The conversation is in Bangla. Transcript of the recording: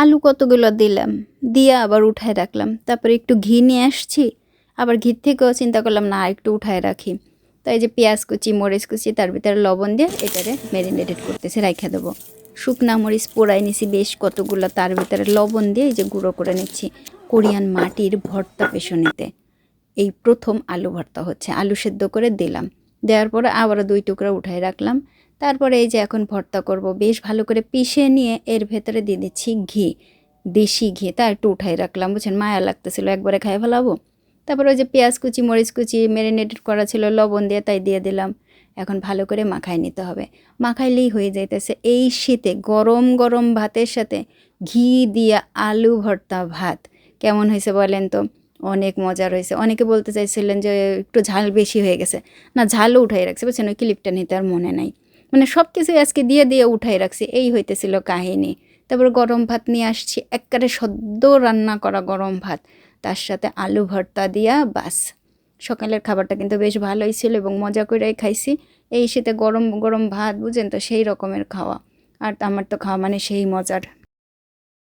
আলু কতগুলো দিলাম, দিয়ে আবার উঠায় রাখলাম। তারপরে একটু ঘি নিয়ে আসছি, আবার ঘির থেকেও চিন্তা করলাম না একটু উঠায় রাখি। তো এই যে পেঁয়াজ কুচি, মরিচ কুচি, তার ভিতরে লবণ দিয়ে এটারে ম্যারিনেটেড করতেছি, রাইখা দেবো। শুকনা মরিচ পোড়াই নিছি বেশ কতগুলো, তার ভিতরে লবণ দিয়ে এই যে গুঁড়ো করে নিচ্ছি। কোরিয়ান মাটির ভর্তা পেছনেতে এই প্রথম আলু ভর্তা হচ্ছে। আলু সেদ্ধ করে দিলাম, দেওয়ার পরে আবারও 2 টুকরা উঠায় রাখলাম। তারপরে এই যে এখন ভর্তা করব, বেশ ভালো করে পিষে নিয়ে এর ভেতরে দিয়ে দিচ্ছি ঘি, দেশি ঘি। তা একটু উঠাই রাখলাম, বুঝছেন, মায়া লাগতেছিল একবারে খাই ফেলাবো। তারপরে ওই যে পেঁয়াজ কুচি, মরিচ কুচি ম্যারিনেটেড করা ছিল লবণ দিয়ে, তাই দিয়ে দিলাম। এখন ভালো করে মাখাই নিতে হবে, মাখাইলেই হয়ে যাইতেছে। এই শীতে গরম গরম ভাতের সাথে ঘি দিয়া আলু ভর্তা ভাত কেমন হয়েছে বলেন তো? অনেক মজার হয়েছে। অনেকে বলতে চাইছিলেন যে একটু ঝাল বেশি হয়ে গেছে। না, ঝালও উঠাই রাখছে, বুঝছেন, ওই ক্লিপটা নিতে আর মনে নাই। মানে সব কিছুই আজকে দিয়ে দিয়ে উঠাই রাখছি, এই হইতেছিল কাহিনী। তারপর গরম ভাত নিয়ে আসছি, একেবারে সদ্য রান্না করা গরম ভাত, তার সাথে আলু ভর্তা দিয়া বাস। সকালের খাবারটা কিন্তু বেশ ভালোই ছিল এবং মজা করেই খাইছি। এই শীতে গরম গরম ভাত, বুঝেন তো, সেই রকমের খাওয়া। আর আমার তো খাওয়া মানে সেই মজার।